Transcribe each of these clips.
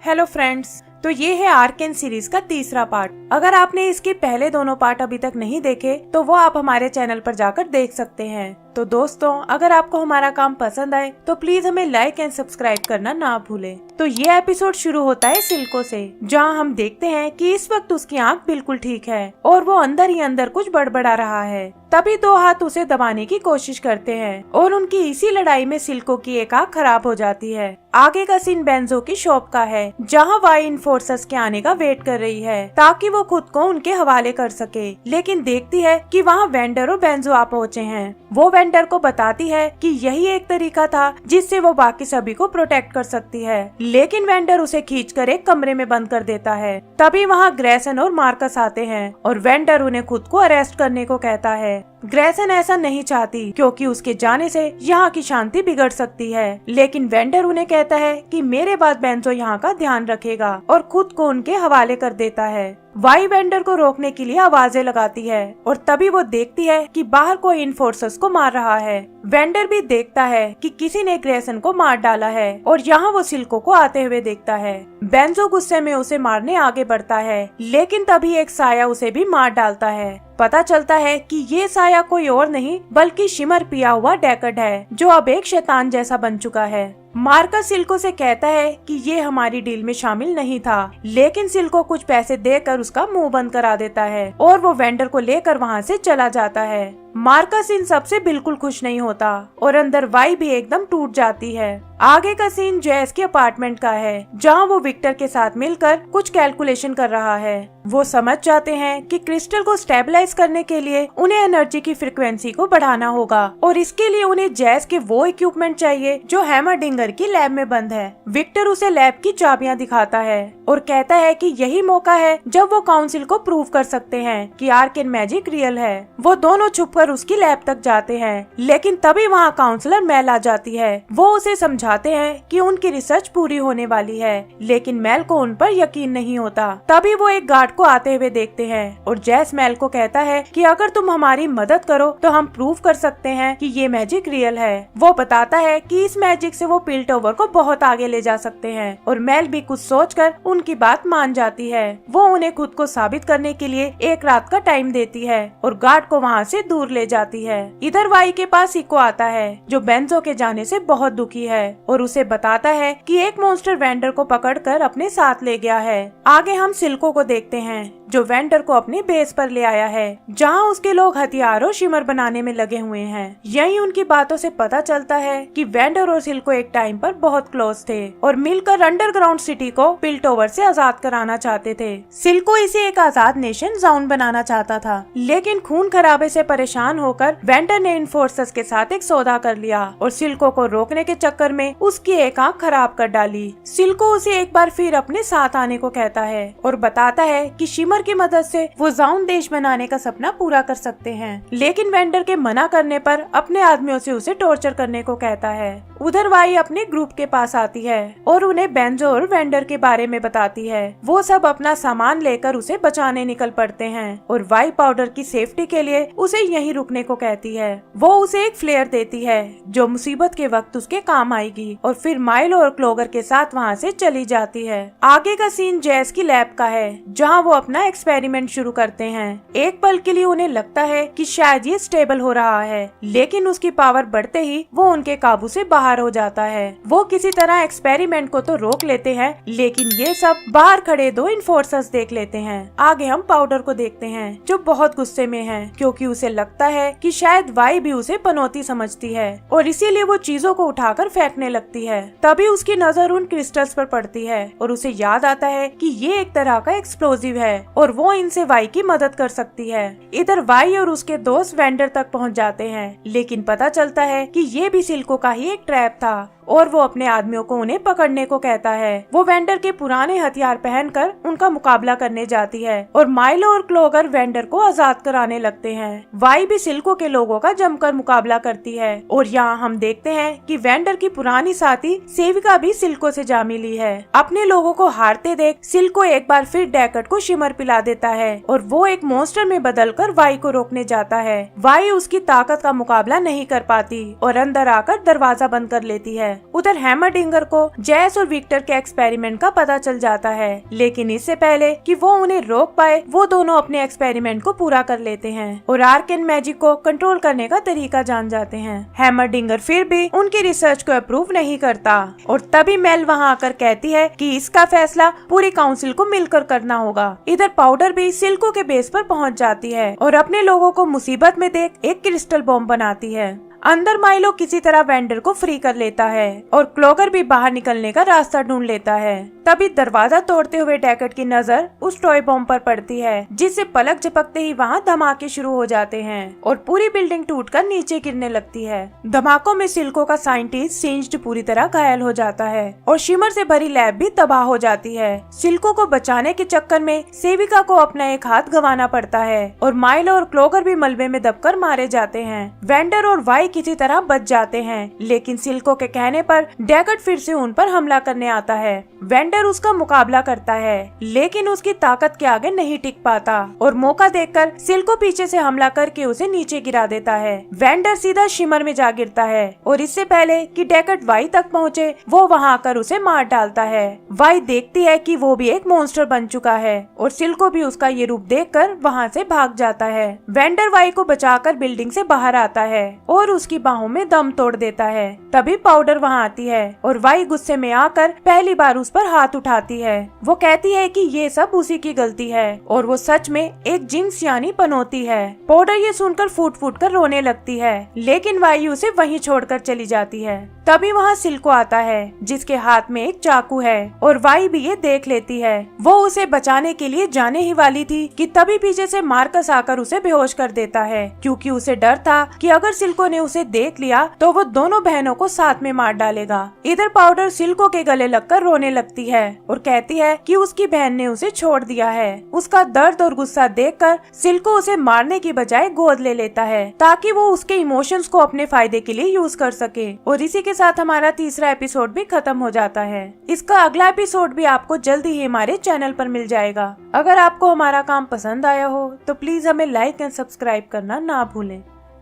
Hello friends, तो ये है आर्केन सीरीज का तीसरा पार्ट। अगर आपने इसके पहले दोनों पार्ट अभी तक नहीं देखे तो वो आप हमारे चैनल पर जाकर देख सकते हैं। तो दोस्तों, अगर आपको हमारा काम पसंद आए तो प्लीज हमें लाइक एंड सब्सक्राइब करना ना भूलें। तो ये एपिसोड शुरू होता है सिल्को से, जहां हम देखते हैं कि इस वक्त उसकी आंख बिल्कुल ठीक है और वो अंदर ही अंदर कुछ बड़बड़ा रहा है। तभी दो हाथ उसे दबाने की कोशिश करते हैं और उनकी इसी लड़ाई में सिल्को की एक आंख खराब हो जाती है। आगे का सीन बेंजो की शॉप का है, जहां वाई इन्फोर्सर्स के आने का वेट कर रही है ताकि वो खुद को उनके हवाले कर सके। लेकिन देखती है कि वहां वेंडर और बेंजो आ पहुँचे हैं। वो वेंडर को बताती है कि यही एक तरीका था जिससे वो बाकी सभी को प्रोटेक्ट कर सकती है, लेकिन वेंडर उसे खींचकर एक कमरे में बंद कर देता है। तभी वहाँ ग्रेसन और मार्कस आते हैं और वेंडर उन्हें खुद को अरेस्ट करने को कहता है। ग्रेसन ऐसा नहीं चाहती क्योंकि उसके जाने से यहाँ की शांति बिगड़ सकती है, लेकिन वेंडर उन्हें कहता है कि मेरे बाद बेंजो यहाँ का ध्यान रखेगा और खुद को उनके हवाले कर देता है। वाई वेंडर को रोकने के लिए आवाजें लगाती है और तभी वो देखती है कि बाहर कोई इन्फोर्सर्स को मार रहा है। वेंडर भी देखता है कि किसी ने ग्रेसन को मार डाला है और यहाँ वो सिल्को को आते हुए देखता है। बेंजो गुस्से में उसे मारने आगे बढ़ता है, लेकिन तभी एक साया उसे भी मार डालता है। पता चलता है कि ये साया कोई और नहीं बल्कि शिमर पिया हुआ डेकर्ड है, जो अब एक शैतान जैसा बन चुका है। मार्कस सिल्को से कहता है कि ये हमारी डील में शामिल नहीं था, लेकिन सिल्को कुछ पैसे देकर उसका मुंह बंद करा देता है और वो वेंडर को लेकर वहाँ से चला जाता है। मार्कस इन सब से बिल्कुल खुश नहीं होता और अंदर वाई भी एकदम टूट जाती है। आगे का सीन जैस के अपार्टमेंट का है, जहां वो विक्टर के साथ मिलकर कुछ कैलकुलेशन कर रहा है। वो समझ जाते हैं कि क्रिस्टल को स्टेबलाइज करने के लिए उन्हें एनर्जी की फ्रिक्वेंसी को बढ़ाना होगा और इसके लिए उन्हें जैस के वो इक्विपमेंट चाहिए जो हैमरडिंगर की लैब में बंद है। विक्टर उसे लैब की चाबियां दिखाता है और कहता है कि यही मौका है जब वो काउंसिल को प्रूव कर सकते हैं कि आर्केन मैजिक रियल है। वो दोनों छुपकर उसकी लैब तक जाते हैं, लेकिन तभी वहाँ काउंसलर मेल आ जाती है। वो उसे समझाते हैं कि उनकी रिसर्च पूरी होने वाली है, लेकिन मेल को उन पर यकीन नहीं होता। तभी वो एक गार्ड को आते हुए देखते हैं और जैस मेल को कहता है कि अगर तुम हमारी मदद करो तो हम प्रूव कर सकते हैं कि ये मैजिक रियल है। वो बताता है कि इस मैजिक से वो पिल्टोवर को बहुत आगे ले जा सकते हैं और मेल भी कुछ सोचकर उनकी बात मान जाती है। वो उन्हें खुद को साबित करने के लिए एक रात का टाइम देती है और गार्ड को वहाँ से दूर ले जाती है। इधर वाई के पास इको आता है, जो बेंजो के जाने से बहुत दुखी है और उसे बताता है कि एक मॉन्स्टर वेंडर को पकड़कर अपने साथ ले गया है। आगे हम सिल्को को देखते हैं, जो वेंडर को अपने बेस पर ले आया है, जहां उसके लोग हथियार और शिमर बनाने में लगे हुए हैं। यही उनकी बातों से पता चलता है कि वेंडर और सिल्को एक टाइम पर बहुत क्लोज थे और मिलकर अंडरग्राउंड सिटी को पिल्टोवर से आजाद कराना चाहते थे। सिल्को इसे एक आजाद नेशन जाउन बनाना चाहता था, लेकिन खून खराबे से परेशान होकर वेंडर ने इन्फोर्सर्स के साथ एक सौदा कर लिया और सिल्को को रोकने के चक्कर में उसकी एक आंख खराब कर डाली। सिल्को उसे एक बार फिर अपने साथ आने को कहता है और बताता है कि शिमर की मदद से वो जाउन देश बनाने का सपना पूरा कर सकते हैं, लेकिन वेंडर के मना करने पर अपने आदमियों से उसे टॉर्चर करने को कहता है। उधर वाई अपने ग्रुप के पास आती है और उन्हें बेंजो और वेंडर के बारे में बताती है। वो सब अपना सामान लेकर उसे बचाने निकल पड़ते हैं और वाई पाउडर की सेफ्टी के लिए उसे यहीं रुकने को कहती है। वो उसे एक फ्लेयर देती है जो मुसीबत के वक्त उसके काम आएगी और फिर माइलो और क्लोगर के साथ वहाँ से चली जाती है। आगे का सीन जैस की लैब का है, जहाँ वो अपना एक्सपेरिमेंट शुरू करते हैं। एक पल के लिए उन्हें लगता है कि शायद ये स्टेबल हो रहा है, लेकिन उसकी पावर बढ़ते ही वो उनके काबू से बाहर हो जाता है। वो किसी तरह एक्सपेरिमेंट को तो रोक लेते हैं, लेकिन ये सब बाहर खड़े दो इन्फोर्सर्स देख लेते हैं। आगे हम पाउडर को देखते हैं, जो बहुत गुस्से में है क्योंकि उसे लगता है कि शायद वाई भी उसे पनौती समझती है और इसीलिए वो चीजों को उठाकर फेंकने लगती है। तभी उसकी नजर उन क्रिस्टल्स पर पड़ती है और उसे याद आता है कि ये एक तरह का एक्सप्लोजिव है और वो इनसे वाई की मदद कर सकती है। इधर वाई और उसके दोस्त वेंडर तक पहुंच जाते हैं, लेकिन पता चलता है कि ये भी सिल्को का ही एक ट्रैप था और वो अपने आदमियों को उन्हें पकड़ने को कहता है। वो वेंडर के पुराने हथियार पहनकर उनका मुकाबला करने जाती है और माइलो और क्लोगर वेंडर को आजाद कराने लगते हैं। वाई भी सिल्को के लोगों का जमकर मुकाबला करती है और यहाँ हम देखते हैं कि वेंडर की पुरानी साथी सेविका भी सिल्को से जा मिली है। अपने लोगों को हारते देख सिल्को एक बार फिर डेकर्ड को शिमर पिला देता है और वो एक मॉन्स्टर में बदलकर वाई को रोकने जाता है। वाई उसकी ताकत का मुकाबला नहीं कर पाती और अंदर आकर दरवाजा बंद कर लेती है। उधर हैमरडिंगर को जैस और विक्टर के एक्सपेरिमेंट का पता चल जाता है, लेकिन इससे पहले कि वो उन्हें रोक पाए वो दोनों अपने एक्सपेरिमेंट को पूरा कर लेते हैं और आर्केन मैजिक को कंट्रोल करने का तरीका जान जाते हैं। हैमरडिंगर फिर भी उनकी रिसर्च को अप्रूव नहीं करता और तभी मेल वहाँ आकर कहती है कि इसका फैसला पूरी काउंसिल को मिलकर करना होगा। इधर पाउडर भी सिल्को के बेस पर पहुँच जाती है और अपने लोगों को मुसीबत में देख एक क्रिस्टल बॉम्ब बनाती है। अंदर माइलो किसी तरह वेंडर को फ्री कर लेता है और क्लोगर भी बाहर निकलने का रास्ता ढूंढ लेता है। तभी दरवाजा तोड़ते हुए डैकेट की नजर उस टॉय बॉम्ब पर पड़ती है, जिससे पलक झपकते ही वहाँ धमाके शुरू हो जाते हैं और पूरी बिल्डिंग टूटकर नीचे गिरने लगती है। धमाकों में सिल्को का साइंटिस्ट सिंज्ड पूरी तरह घायल हो जाता है और शिमर से भरी लैब भी तबाह हो जाती है। सिल्को को बचाने के चक्कर में सेविका को अपना एक हाथ गंवाना पड़ता है और माइलो और क्लोगर भी मलबे में दबकर मारे जाते हैं। वेंडर और वाई किसी तरह बच जाते हैं, लेकिन सिल्को के कहने पर डैकेट फिर से उन पर हमला करने आता है। वेंडर उसका मुकाबला करता है, लेकिन उसकी ताकत के आगे नहीं टिक पाता और मौका देखकर सिल्को पीछे से हमला करके उसे नीचे गिरा देता है। वेंडर सीधा शिमर में जा गिरता है और इससे पहले कि डैकेट वाई तक पहुँचे वो वहाँ आकर उसे मार डालता है। वाई देखती है कि वो भी एक मॉन्स्टर बन चुका है और सिल्को भी उसका ये रूप देखकर वहाँ से भाग जाता है। वेंडर वाई को बचाकर बिल्डिंग से बाहर आता है और उसकी बाहों में दम तोड़ देता है। तभी पाउडर वहाँ आती है और वाई गुस्से में आकर पहली बार उस पर हाथ उठाती है। वो कहती है कि ये सब उसी की गलती है और वो सच में एक जिन्स यानी पनौती है। पाउडर ये सुनकर फूट फूट कर रोने लगती है, लेकिन वाई उसे वहीं छोड़कर चली जाती है। तभी वहाँ सिल्को आता है जिसके हाथ में एक चाकू है और वाई भी ये देख लेती है। वो उसे बचाने के लिए जाने ही वाली थी कि तभी पीछे से मार्कस आकर उसे बेहोश कर देता है, क्योंकि उसे डर था कि अगर सिल्को ने उसे देख लिया तो वो दोनों बहनों को साथ में मार डालेगा। इधर पाउडर सिल्को के गले लगकर रोने लगती है और कहती है कि उसकी बहन ने उसे छोड़ दिया है। उसका दर्द और गुस्सा देखकर सिल्को उसे मारने की बजाय गोद ले लेता है ताकि वो उसके इमोशंस को अपने फायदे के लिए यूज कर सके। और इसी के साथ हमारा तीसरा एपिसोड भी खत्म हो जाता है। इसका अगला एपिसोड भी आपको जल्दी ही हमारे चैनल पर मिल जाएगा। अगर आपको हमारा काम पसंद आया हो तो प्लीज हमें लाइक एंड सब्सक्राइब करना ना भूलें।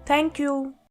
Thank you.